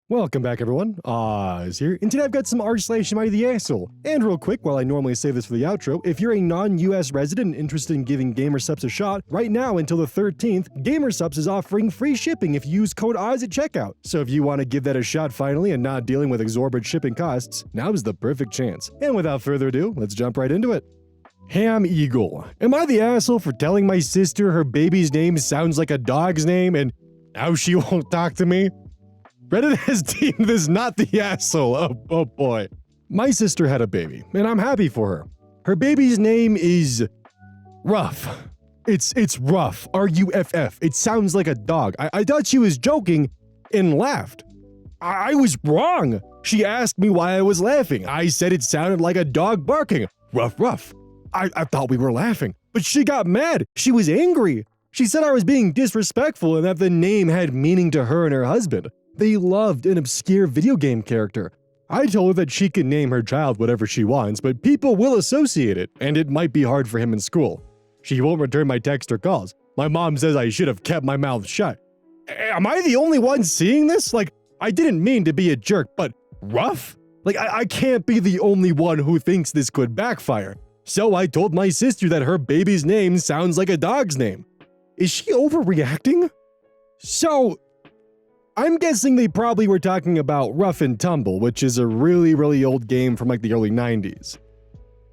Welcome back, everyone. Oz here, and today I've got some r/Motty the Asshole. And real quick, while I normally save this for the outro, if you're a non-US resident interested in giving GamerSupps a shot, right now until the 13th, GamerSupps is offering free shipping if you use code Oz at checkout. So if you want to give that a shot finally and not dealing with exorbitant shipping costs, now is the perfect chance. And without further ado, let's jump right into it. Ham Eagle. Am I the asshole for telling my sister her baby's name sounds like a dog's name and now she won't talk to me? Reddit has deemed this not the asshole. Oh boy. My sister had a baby, and I'm happy for her. Her baby's name is Ruff. It's Ruff. R-U-F-F. It sounds like a dog. I thought she was joking and laughed. I was wrong. She asked me why I was laughing. I said it sounded like a dog barking. Ruff, ruff. I thought we were laughing, but she got mad. She was angry. She said I was being disrespectful and that the name had meaning to her and her husband. They loved an obscure video game character. I told her that she can name her child whatever she wants, but people will associate it, and it might be hard for him in school. She won't return my text or calls. My mom says I should have kept my mouth shut. Am I the only one seeing this? Like, I didn't mean to be a jerk, but Ruff? Like, I can't be the only one who thinks this could backfire. So I told my sister that her baby's name sounds like a dog's name. Is she overreacting? So, I'm guessing they probably were talking about Rough and Tumble, which is a really old game from like the early 90s.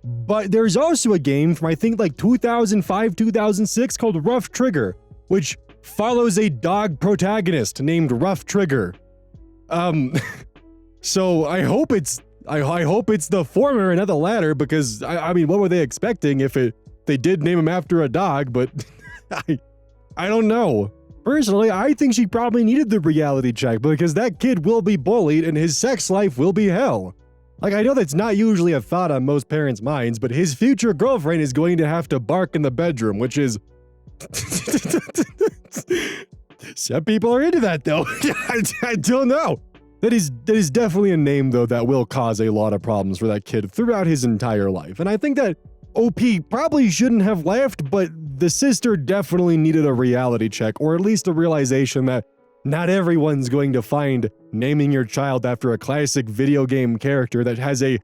But there's also a game from I think like 2005, 2006 called Rough Trigger, which follows a dog protagonist named Rough Trigger. So I hope it's the former and not the latter, because I mean, what were they expecting if they did name him after a dog, but I don't know. Personally, I think she probably needed the reality check because that kid will be bullied and his sex life will be hell. Like, I know that's not usually a thought on most parents' minds, but his future girlfriend is going to have to bark in the bedroom, which is... Some people are into that, though. I don't know. That is definitely a name, though, that will cause a lot of problems for that kid throughout his entire life. And I think that OP probably shouldn't have laughed, but the sister definitely needed a reality check, or at least a realization that not everyone's going to find naming your child after a classic video game character that has a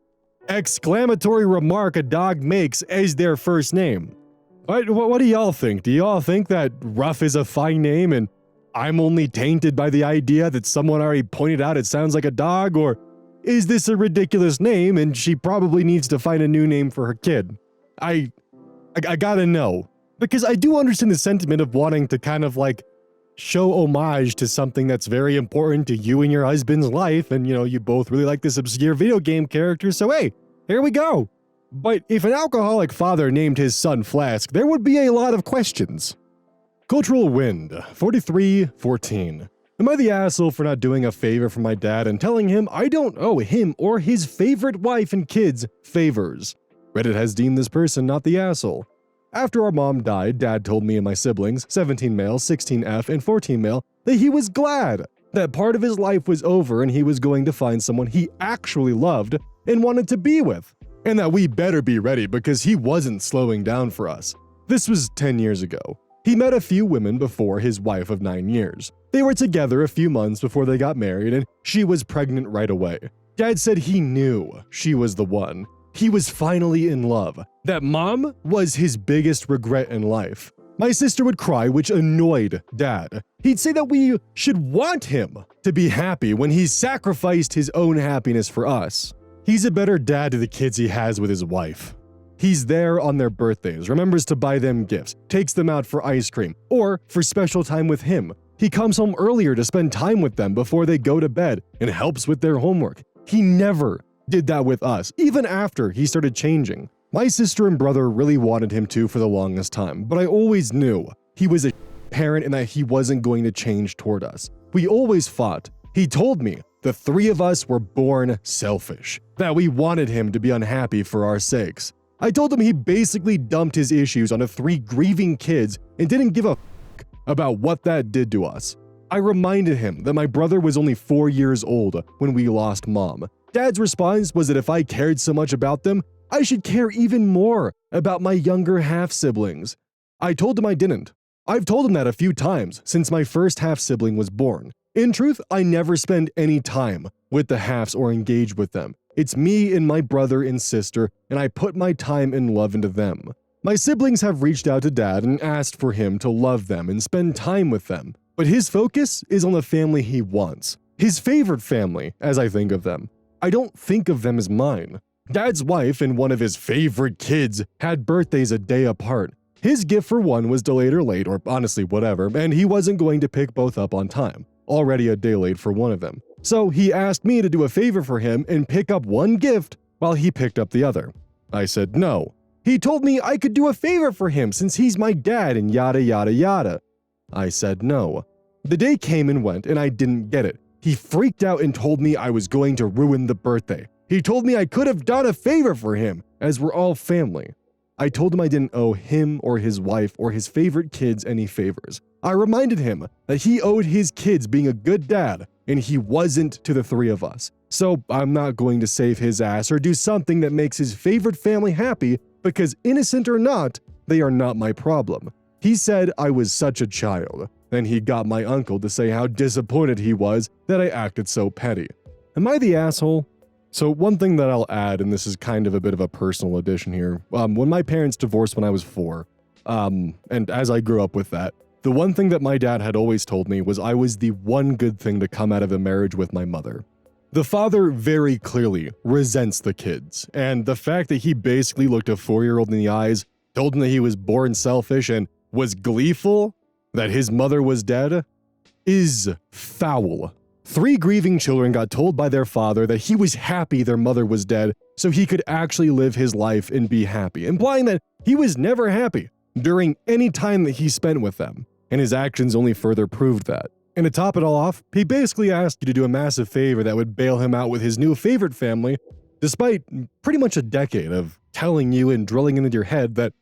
exclamatory remark a dog makes as their first name. What do y'all think? Do y'all think that Ruff is a fine name and I'm only tainted by the idea that someone already pointed out it sounds like a dog, or is this a ridiculous name and she probably needs to find a new name for her kid? I gotta know. Because I do understand the sentiment of wanting to kind of like show homage to something that's very important to you and your husband's life, and you know, you both really like this obscure video game character, so hey, here we go. But if an alcoholic father named his son Flask, there would be a lot of questions. Cultural Wind, 4314. Am I the asshole for not doing a favor for my dad and telling him I don't owe him or his favorite wife and kids favors? Reddit has deemed this person not the asshole. After our mom died, Dad told me and my siblings, 17 male, 16 F, and 14 male, that he was glad that part of his life was over and he was going to find someone he actually loved and wanted to be with, and that we better be ready because he wasn't slowing down for us. This was 10 years ago. He met a few women before his wife of 9 years. They were together a few months before they got married, and she was pregnant right away. Dad said he knew she was the one. He was finally in love. That mom was his biggest regret in life. My sister would cry, which annoyed Dad. He'd say that we should want him to be happy when he sacrificed his own happiness for us. He's a better dad to the kids he has with his wife. He's there on their birthdays, remembers to buy them gifts, takes them out for ice cream, or for special time with him. He comes home earlier to spend time with them before they go to bed and helps with their homework. He never did that with us, even after he started changing. My sister and brother really wanted him to for the longest time, but I always knew he was a parent and that he wasn't going to change toward us. We always fought. He told me the three of us were born selfish, that we wanted him to be unhappy for our sakes. I told him he basically dumped his issues onto 3 grieving kids and didn't give a about what that did to us. I reminded him that my brother was only 4 years old when we lost Mom. Dad's response was that if I cared so much about them, I should care even more about my younger half-siblings. I told him I didn't. I've told him that a few times since my first half-sibling was born. In truth, I never spend any time with the halves or engage with them. It's me and my brother and sister, and I put my time and love into them. My siblings have reached out to Dad and asked for him to love them and spend time with them, but his focus is on the family he wants. His favorite family, as I think of them. I don't think of them as mine. Dad's wife and one of his favorite kids had birthdays a day apart. His gift for one was delayed or late, or honestly whatever, and he wasn't going to pick both up on time. Already a day late for one of them. So he asked me to do a favor for him and pick up one gift while he picked up the other. I said no. He told me I could do a favor for him since he's my dad and yada yada yada. I said no. The day came and went and I didn't get it. He freaked out and told me I was going to ruin the birthday. He told me I could have done a favor for him, as we're all family. I told him I didn't owe him or his wife or his favorite kids any favors. I reminded him that he owed his kids being a good dad, and he wasn't to the three of us. So I'm not going to save his ass or do something that makes his favorite family happy, because innocent or not, they are not my problem. He said I was such a child. Then he got my uncle to say how disappointed he was that I acted so petty. Am I the asshole? So one thing that I'll add, and this is kind of a bit of a personal addition here, when my parents divorced when I was 4, and as I grew up with that, the one thing that my dad had always told me was I was the one good thing to come out of a marriage with my mother. The father very clearly resents the kids, and the fact that he basically looked a 4-year-old in the eyes, told him that he was born selfish, and was gleeful that his mother was dead, is foul. 3 grieving children got told by their father that he was happy their mother was dead so he could actually live his life and be happy, implying that he was never happy during any time that he spent with them, and his actions only further proved that. And to top it all off, he basically asked you to do a massive favor that would bail him out with his new favorite family, despite pretty much a decade of telling you and drilling into your head that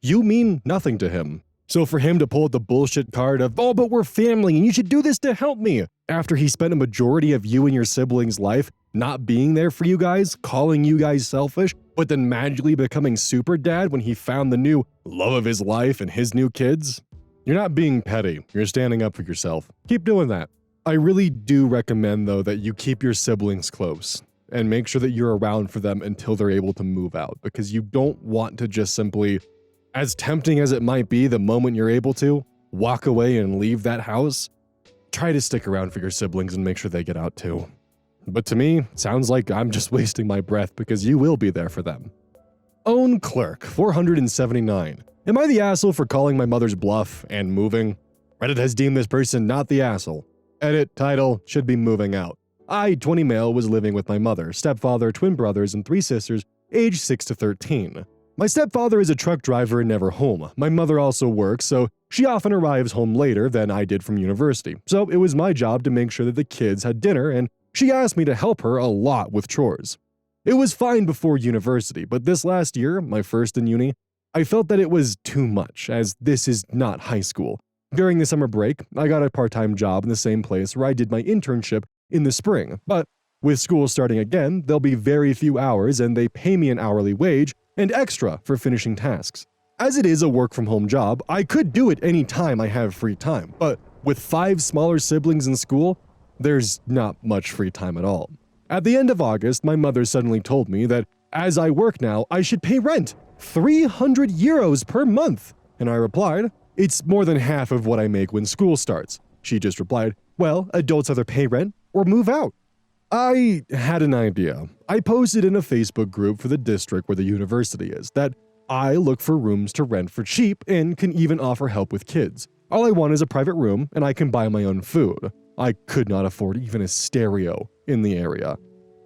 you mean nothing to him. So for him to pull the bullshit card of, oh, but we're family and you should do this to help me, after he spent a majority of you and your siblings' life not being there for you guys, calling you guys selfish, but then magically becoming super dad when he found the new love of his life and his new kids? You're not being petty, you're standing up for yourself. Keep doing that. I really do recommend, though, that you keep your siblings close and make sure that you're around for them until they're able to move out, because you don't want to just simply, as tempting as it might be the moment you're able to, walk away and leave that house. Try to stick around for your siblings and make sure they get out too. But to me, it sounds like I'm just wasting my breath because you will be there for them. Own Clerk 479. Am I the asshole for calling my mother's bluff and moving? Reddit has deemed this person not the asshole. Edit, title, should be moving out. I, 20 male, was living with my mother, stepfather, twin brothers, and 3 sisters, aged 6 to 13. My stepfather is a truck driver and never home. My mother also works, so she often arrives home later than I did from university. So it was my job to make sure that the kids had dinner, and she asked me to help her a lot with chores. It was fine before university, but this last year, my first in uni, I felt that it was too much, as this is not high school. During the summer break, I got a part-time job in the same place where I did my internship in the spring, but with school starting again, there'll be very few hours and they pay me an hourly wage and extra for finishing tasks. As it is a work-from-home job, I could do it any time I have free time, but with 5 smaller siblings in school, there's not much free time at all. At the end of August, my mother suddenly told me that as I work now, I should pay rent, 300 euros per month. And I replied, it's more than half of what I make when school starts. She just replied, well, adults either pay rent or move out. I had an idea. I posted in a Facebook group for the district where the university is that I look for rooms to rent for cheap and can even offer help with kids. All I want is a private room and I can buy my own food. I could not afford even a stereo in the area.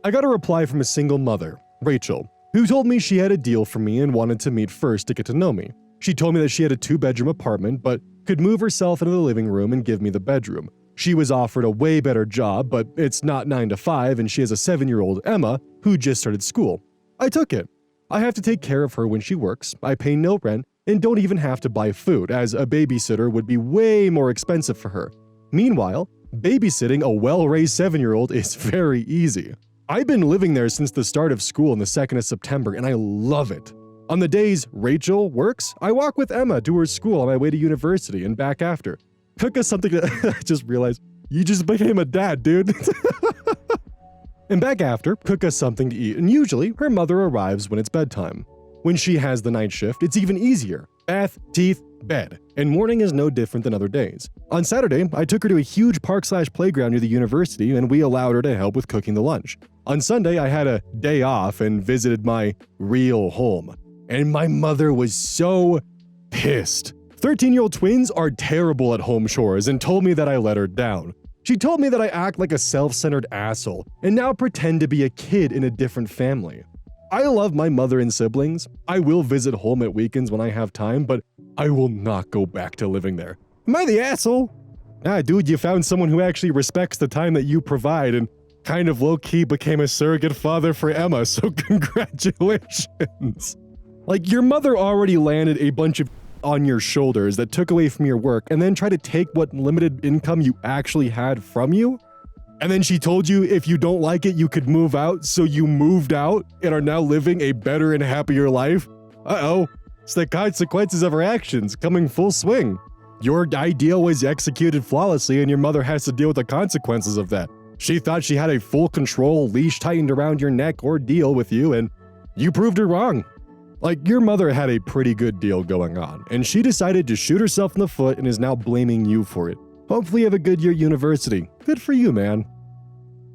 I got a reply from a single mother, Rachel, who told me she had a deal for me and wanted to meet first to get to know me. She told me that she had a 2-bedroom apartment but could move herself into the living room and give me the bedroom. She was offered a way better job, but it's not 9 to 5 and she has a 7-year-old Emma who just started school. I took it. I have to take care of her when she works, I pay no rent, and don't even have to buy food, as a babysitter would be way more expensive for her. Meanwhile, babysitting a well-raised 7-year-old is very easy. I've been living there since the start of school on the 2nd of September, and I love it. On the days Rachel works, I walk with Emma to her school on my way to university and back after. Took us something that I just realized You just became a dad, dude. And back after, cook us something to eat, and usually her mother arrives when it's bedtime. When she has the night shift, it's even easier. Bath, teeth, bed. And morning is no different than other days. On Saturday, I took her to a huge park/playground near the university, and we allowed her to help with cooking the lunch. On Sunday, I had a day off and visited my real home. And my mother was so pissed. 13-year-old twins are terrible at home chores and told me that I let her down. She told me that I act like a self-centered asshole and now pretend to be a kid in a different family. I love my mother and siblings. I will visit home at weekends when I have time, but I will not go back to living there. Am I the asshole? Ah, dude, you found someone who actually respects the time that you provide and kind of low-key became a surrogate father for Emma, so congratulations. Like, your mother already landed a bunch of on your shoulders that took away from your work and then tried to take what limited income you actually had from you? And then she told you if you don't like it, you could move out, so you moved out and are now living a better and happier life? Uh-oh, it's the consequences of her actions coming full swing. Your ideal was executed flawlessly and your mother has to deal with the consequences of that. She thought she had a full control, leash tightened around your neck ordeal with you, and you proved her wrong. Like, your mother had a pretty good deal going on, and she decided to shoot herself in the foot and is now blaming you for it. Hopefully you have a good year at university. Good for you, man.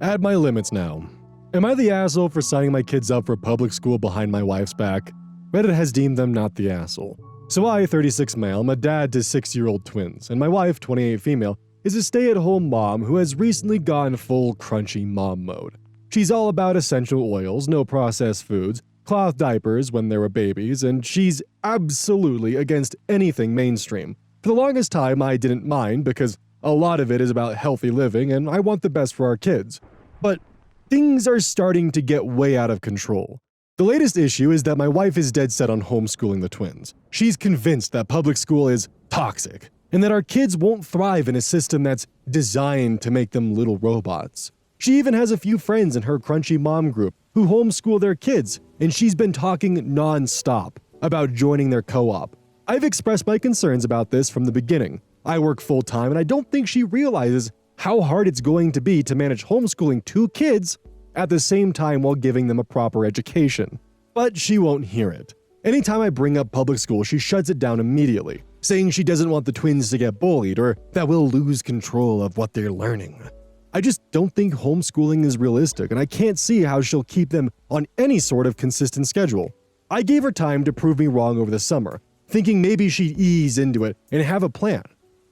At my limits now. Am I the asshole for signing my kids up for public school behind my wife's back? Reddit has deemed them not the asshole. So I, 36 male, am a dad to 6-year-old twins, and my wife, 28 female, is a stay-at-home mom who has recently gone full crunchy mom mode. She's all about essential oils, no processed foods, cloth diapers when they were babies, and she's absolutely against anything mainstream. For the longest time, I didn't mind because a lot of it is about healthy living and I want the best for our kids. But things are starting to get way out of control. The latest issue is that my wife is dead set on homeschooling the twins. She's convinced that public school is toxic and that our kids won't thrive in a system that's designed to make them little robots. She even has a few friends in her crunchy mom group who homeschool their kids, and she's been talking non-stop about joining their co-op. I've expressed my concerns about this from the beginning. I work full-time, and I don't think she realizes how hard it's going to be to manage homeschooling 2 kids at the same time while giving them a proper education. But she won't hear it. Anytime I bring up public school, she shuts it down immediately, saying she doesn't want the twins to get bullied or that we'll lose control of what they're learning. I just don't think homeschooling is realistic, and I can't see how she'll keep them on any sort of consistent schedule. I gave her time to prove me wrong over the summer, thinking maybe she'd ease into it and have a plan.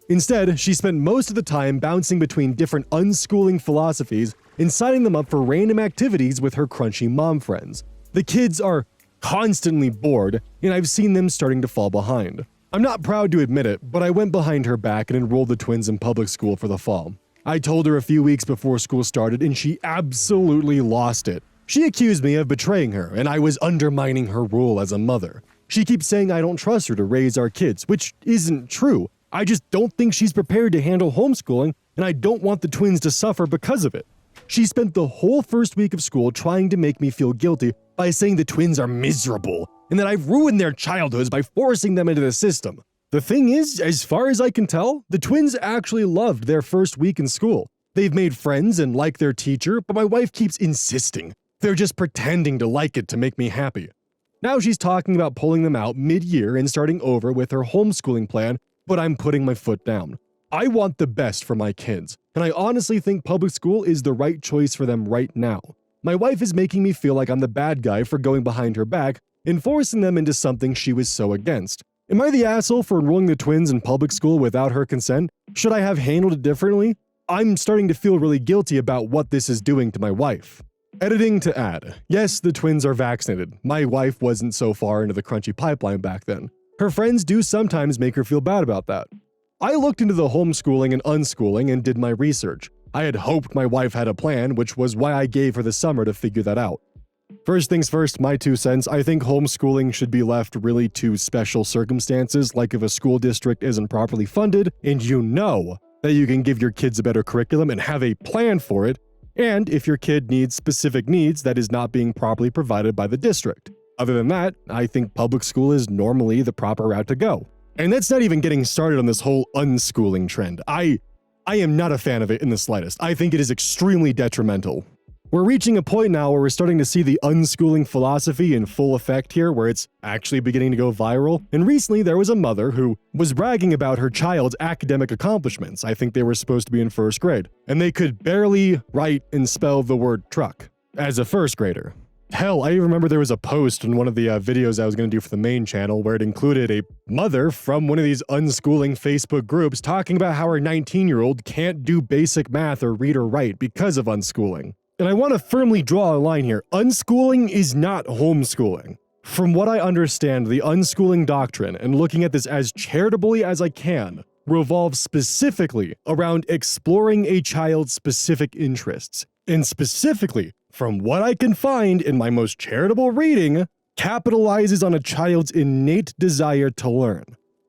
Instead, she spent most of the time bouncing between different unschooling philosophies and signing them up for random activities with her crunchy mom friends. The kids are constantly bored, and I've seen them starting to fall behind. I'm not proud to admit it, but I went behind her back and enrolled the twins in public school for the fall. I told her a few weeks before school started, and she absolutely lost it. She accused me of betraying her, and I was undermining her role as a mother. She keeps saying I don't trust her to raise our kids, which isn't true. I just don't think she's prepared to handle homeschooling, and I don't want the twins to suffer because of it. She spent the whole first week of school trying to make me feel guilty by saying the twins are miserable, and that I've ruined their childhoods by forcing them into the system. The thing is, as far as I can tell, the twins actually loved their first week in school. They've made friends and like their teacher, but my wife keeps insisting they're just pretending to like it to make me happy. Now she's talking about pulling them out mid-year and starting over with her homeschooling plan, but I'm putting my foot down. I want the best for my kids, and I honestly think public school is the right choice for them right now. My wife is making me feel like I'm the bad guy for going behind her back and forcing them into something she was so against. Am I the asshole for enrolling the twins in public school without her consent? Should I have handled it differently? I'm starting to feel really guilty about what this is doing to my wife. Editing to add. Yes, the twins are vaccinated. My wife wasn't so far into the crunchy pipeline back then. Her friends do sometimes make her feel bad about that. I looked into the homeschooling and unschooling and did my research. I had hoped my wife had a plan, which was why I gave her the summer to figure that out. First things first, my 2 cents, I think homeschooling should be left really to special circumstances, like if a school district isn't properly funded, and you know that you can give your kids a better curriculum and have a plan for it, and if your kid needs specific needs that is not being properly provided by the district. Other than that, I think public school is normally the proper route to go. And that's not even getting started on this whole unschooling trend. I I am not a fan of it in the slightest. I think it is extremely detrimental. We're reaching a point now where we're starting to see the unschooling philosophy in full effect here, where it's actually beginning to go viral. And recently, there was a mother who was bragging about her child's academic accomplishments. I think they were supposed to be in first grade, and they could barely write and spell the word truck as a first grader. Hell, I remember there was a post in one of the videos I was going to do for the main channel where it included a mother from one of these unschooling Facebook groups talking about how her 19-year-old can't do basic math or read or write because of unschooling. And I want to firmly draw a line here. Unschooling is not homeschooling. From what I understand, the unschooling doctrine, and looking at this as charitably as I can, revolves specifically around exploring a child's specific interests. And specifically, from what I can find in my most charitable reading, capitalizes on a child's innate desire to learn.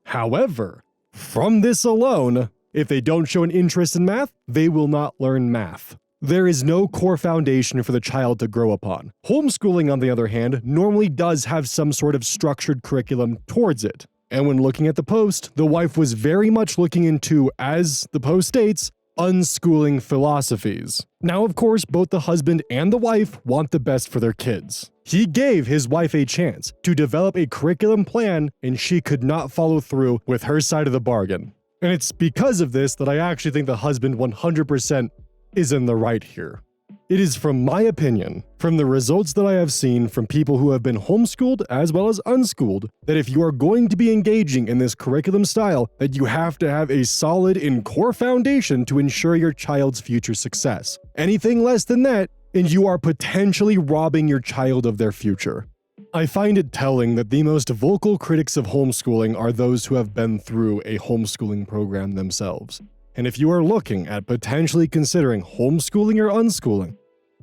However, from this alone, if they don't show an interest in math, they will not learn math. There is no core foundation for the child to grow upon. Homeschooling, on the other hand, normally does have some sort of structured curriculum towards it. And when looking at the post, the wife was very much looking into, as the post states, unschooling philosophies. Now, of course, both the husband and the wife want the best for their kids. He gave his wife a chance to develop a curriculum plan, and she could not follow through with her side of the bargain. And it's because of this that I actually think the husband 100% is in the right here. It is, from my opinion, from the results that I have seen from people who have been homeschooled as well as unschooled, that if you are going to be engaging in this curriculum style, that you have to have a solid and core foundation to ensure your child's future success. Anything less than that, and you are potentially robbing your child of their future. I find it telling that the most vocal critics of homeschooling are those who have been through a homeschooling program themselves. And if you are looking at potentially considering homeschooling or unschooling,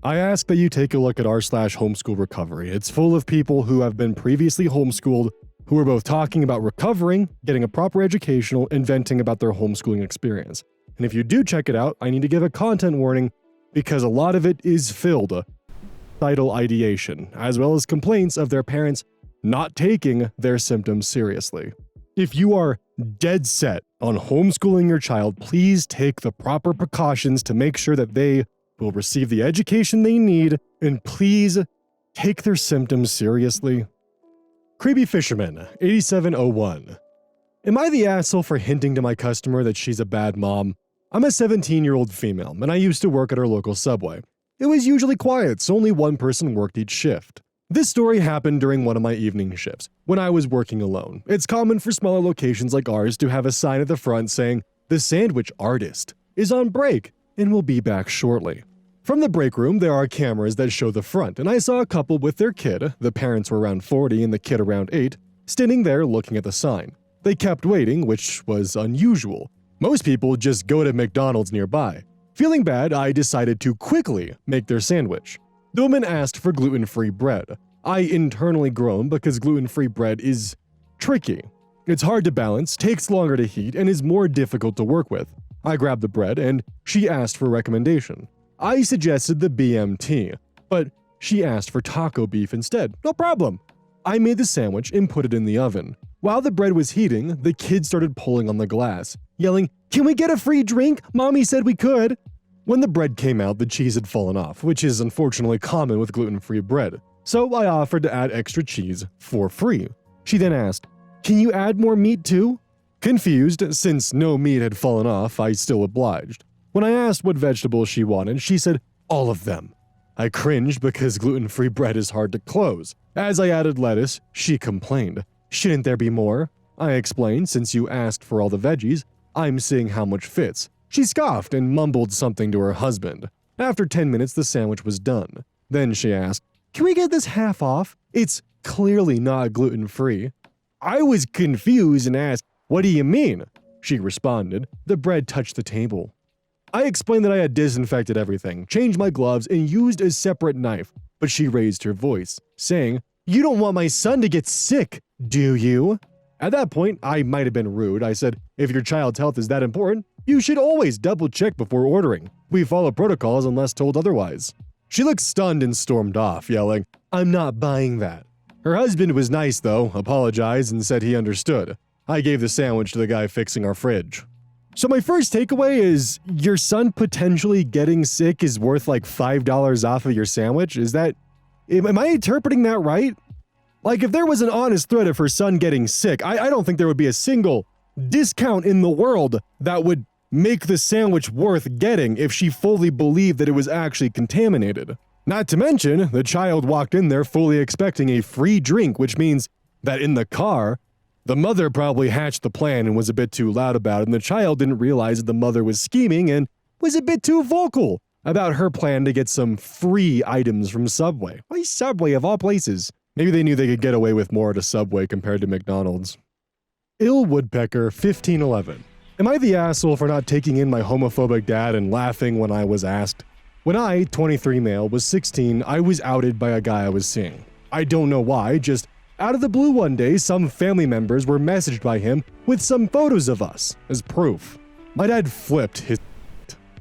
I ask that you take a look at r/homeschool recovery. It's full of people who have been previously homeschooled, who are both talking about recovering, getting a proper educational, and venting about their homeschooling experience. And if you do check it out, I need to give a content warning because a lot of it is filled with suicidal ideation, as well as complaints of their parents not taking their symptoms seriously. If you are dead set on homeschooling your child, please take the proper precautions to make sure that they will receive the education they need, and please take their symptoms seriously. Creepy Fisherman, 8701. Am I the asshole for hinting to my customer that she's a bad mom? I'm a 17-year-old female, and I used to work at our local Subway. It was usually quiet, so only one person worked each shift. This story happened during one of my evening shifts, when I was working alone. It's common for smaller locations like ours to have a sign at the front saying, "The sandwich artist is on break and will be back shortly." From the break room, there are cameras that show the front, and I saw a couple with their kid, the parents were around 40 and the kid around 8, standing there looking at the sign. They kept waiting, which was unusual. Most people just go to McDonald's nearby. Feeling bad, I decided to quickly make their sandwich. The woman asked for gluten-free bread. I internally groaned because gluten-free bread is tricky. It's hard to balance, takes longer to heat, and is more difficult to work with. I grabbed the bread, and she asked for a recommendation. I suggested the BMT, but she asked for taco beef instead. No problem. I made the sandwich and put it in the oven. While the bread was heating, the kid started pulling on the glass, yelling, "Can we get a free drink? Mommy said we could." When the bread came out, the cheese had fallen off, which is unfortunately common with gluten-free bread. So I offered to add extra cheese for free. She then asked, "Can you add more meat too?" Confused, since no meat had fallen off, I still obliged. When I asked what vegetables she wanted, she said, "All of them." I cringed because gluten-free bread is hard to close. As I added lettuce, she complained. "Shouldn't there be more?" I explained, "Since you asked for all the veggies, I'm seeing how much fits." She scoffed and mumbled something to her husband. After 10 minutes, the sandwich was done. Then she asked, "Can we get this half off? It's clearly not gluten-free." I was confused and asked, "What do you mean?" She responded, "The bread touched the table." I explained that I had disinfected everything, changed my gloves, and used a separate knife, but she raised her voice, saying, "You don't want my son to get sick, do you?" At that point, I might have been rude. I said, "If your child's health is that important, you should always double-check before ordering. We follow protocols unless told otherwise." She looked stunned and stormed off, yelling, "I'm not buying that." Her husband was nice though, apologized and said he understood. I gave the sandwich to the guy fixing our fridge. So my first takeaway is your son potentially getting sick is worth like $5 off of your sandwich. Am I interpreting that right? Like if there was an honest threat of her son getting sick, I don't think there would be a single discount in the world that would make the sandwich worth getting if she fully believed that it was actually contaminated. Not to mention, the child walked in there fully expecting a free drink, which means that in the car, the mother probably hatched the plan and was a bit too loud about it, and the child didn't realize that the mother was scheming and was a bit too vocal about her plan to get some free items from Subway. Why Subway of all places? Maybe they knew they could get away with more at a Subway compared to McDonald's. Ill Woodpecker 1511. Am I the asshole for not taking in my homophobic dad and laughing when I was asked? When I, 23 male, was 16, I was outed by a guy I was seeing. I don't know why, just out of the blue one day, some family members were messaged by him with some photos of us as proof. My dad flipped his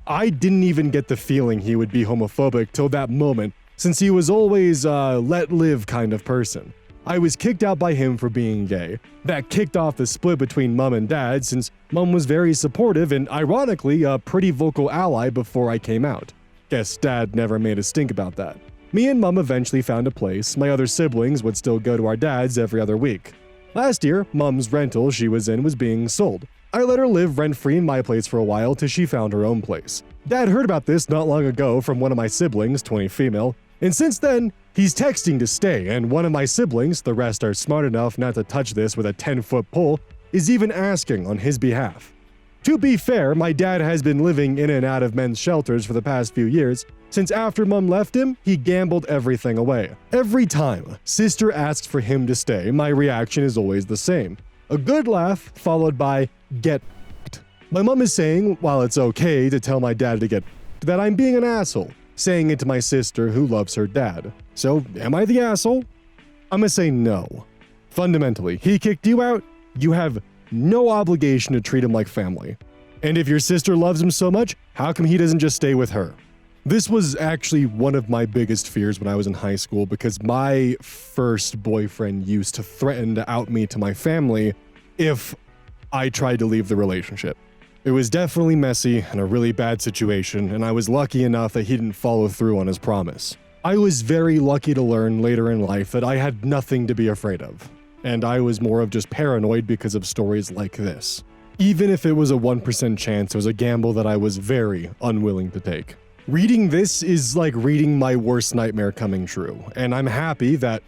I didn't even get the feeling he would be homophobic till that moment, since he was always a let live kind of person. I was kicked out by him for being gay. That kicked off the split between mom and dad, since mom was very supportive and ironically a pretty vocal ally before I came out. Guess dad never made a stink about that. Me and mom eventually found a place. My other siblings would still go to our dad's every other week. Last year, mom's rental she was in was being sold. I let her live rent-free in my place for a while till she found her own place. Dad heard about this not long ago from one of my siblings, 20 female, and since then, he's texting to stay, and one of my siblings, the rest are smart enough not to touch this with a 10-foot pole, is even asking on his behalf. To be fair, my dad has been living in and out of men's shelters for the past few years, since after mom left him, he gambled everything away. Every time sister asks for him to stay, my reaction is always the same. A good laugh, followed by, get f***ed. My mom is saying, while it's okay to tell my dad to get f***ed, that I'm being an asshole, saying it to my sister who loves her dad. So, am I the asshole? I'm gonna say no. Fundamentally, he kicked you out, you have no obligation to treat him like family. And if your sister loves him so much, how come he doesn't just stay with her? This was actually one of my biggest fears when I was in high school because my first boyfriend used to threaten to out me to my family if I tried to leave the relationship. It was definitely messy and a really bad situation, and I was lucky enough that he didn't follow through on his promise. I was very lucky to learn later in life that I had nothing to be afraid of, and I was more of just paranoid because of stories like this. Even if it was a 1% chance, it was a gamble that I was very unwilling to take. Reading this is like reading my worst nightmare coming true, and I'm happy that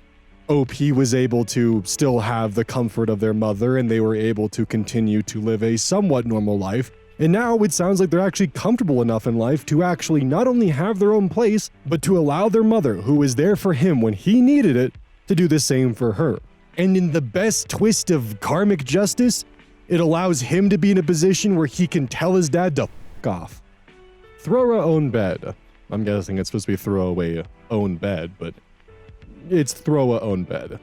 OP was able to still have the comfort of their mother and they were able to continue to live a somewhat normal life, and now it sounds like they're actually comfortable enough in life to actually not only have their own place, but to allow their mother, who was there for him when he needed it, to do the same for her. And in the best twist of karmic justice, it allows him to be in a position where he can tell his dad to f*** off. Throw a own bed. I'm guessing it's supposed to be throw away own bed, but it's throw a own bed.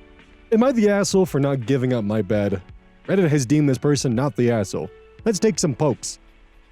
Am I the asshole for not giving up my bed? Reddit has deemed this person not the asshole. Let's take some pokes.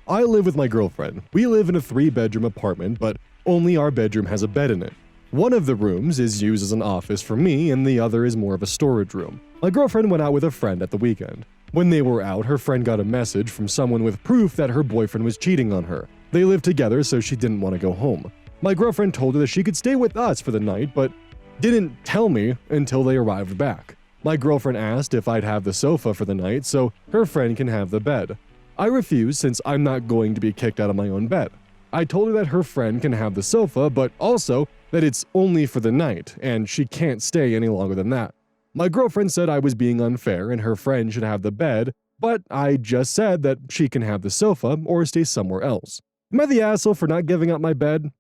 I live with my girlfriend. We live in a 3-bedroom apartment, but only our bedroom has a bed in it. One of the rooms is used as an office for me, and the other is more of a storage room. My girlfriend went out with a friend at the weekend. When they were out, her friend got a message from someone with proof that her boyfriend was cheating on her. They lived together, so she didn't want to go home. My girlfriend told her that she could stay with us for the night, but didn't tell me until they arrived back. My girlfriend asked if I'd have the sofa for the night so her friend can have the bed. I refused since I'm not going to be kicked out of my own bed. I told her that her friend can have the sofa, but also that it's only for the night and she can't stay any longer than that. My girlfriend said I was being unfair and her friend should have the bed, but I just said that she can have the sofa or stay somewhere else. Am I the asshole for not giving up my bed?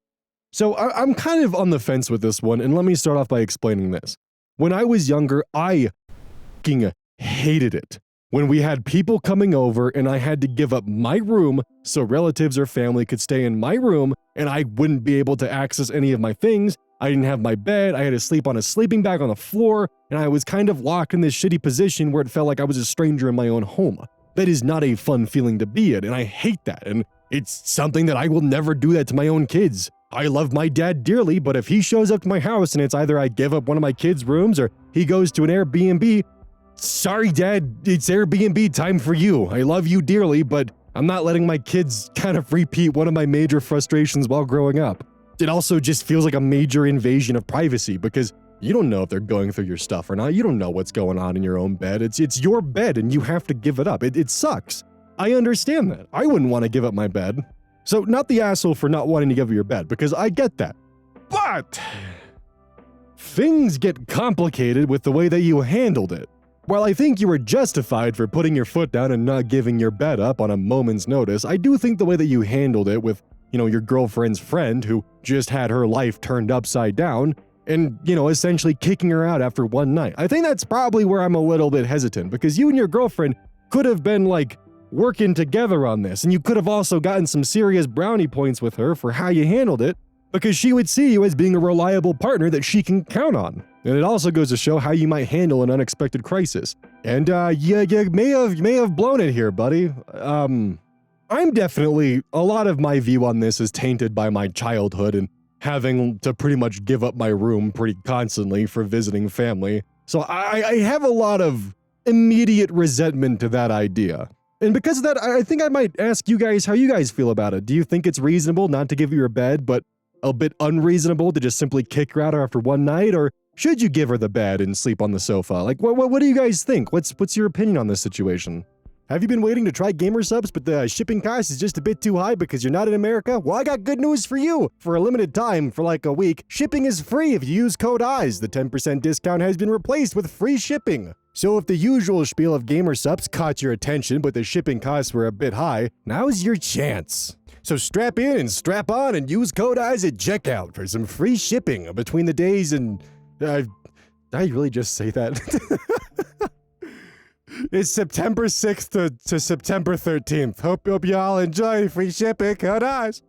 So I'm kind of on the fence with this one, and let me start off by explaining this. When I was younger, I f***ing hated it. When we had people coming over and I had to give up my room so relatives or family could stay in my room and I wouldn't be able to access any of my things. I didn't have my bed, I had to sleep on a sleeping bag on the floor, and I was kind of locked in this shitty position where it felt like I was a stranger in my own home. That is not a fun feeling to be in, and I hate that, and it's something that I will never do that to my own kids. I love my dad dearly, but if he shows up to my house and it's either I give up one of my kids' rooms or he goes to an Airbnb, sorry dad, it's Airbnb time for you. I love you dearly, but I'm not letting my kids kind of repeat one of my major frustrations while growing up. It also just feels like a major invasion of privacy because you don't know if they're going through your stuff or not. You don't know what's going on in your own bed. It's your bed and you have to give it up. It sucks. I understand that. I wouldn't want to give up my bed. So not the asshole for not wanting to give up your bed because I get that. But things get complicated with the way that you handled it. While I think you were justified for putting your foot down and not giving your bed up on a moment's notice, I do think the way that you handled it with, your girlfriend's friend who just had her life turned upside down and, essentially kicking her out after one night. I think that's probably where I'm a little bit hesitant because you and your girlfriend could have been working together on this and you could have also gotten some serious brownie points with her for how you handled it because she would see you as being a reliable partner that she can count on. And it also goes to show how you might handle an unexpected crisis. And you may have blown it here, buddy. I'm definitely, a lot of my view on this is tainted by my childhood and having to pretty much give up my room pretty constantly for visiting family. So I have a lot of immediate resentment to that idea. And because of that, I think I might ask you guys how you guys feel about it. Do you think it's reasonable not to give her a bed, but a bit unreasonable to just simply kick her out after one night? Or should you give her the bed and sleep on the sofa? What do you guys think? What's your opinion on this situation? Have you been waiting to try gamer subs, but the shipping cost is just a bit too high because you're not in America? Well, I got good news for you. For a limited time, for a week, shipping is free if you use code EYES. The 10% discount has been replaced with free shipping. So if the usual spiel of gamer subs caught your attention, but the shipping costs were a bit high, now's your chance. So strap in and strap on and use code EYES at checkout for some free shipping between the days and... did I really just say that? It's September 6th to September 13th. Hope y'all enjoy free shipping. Code EYES.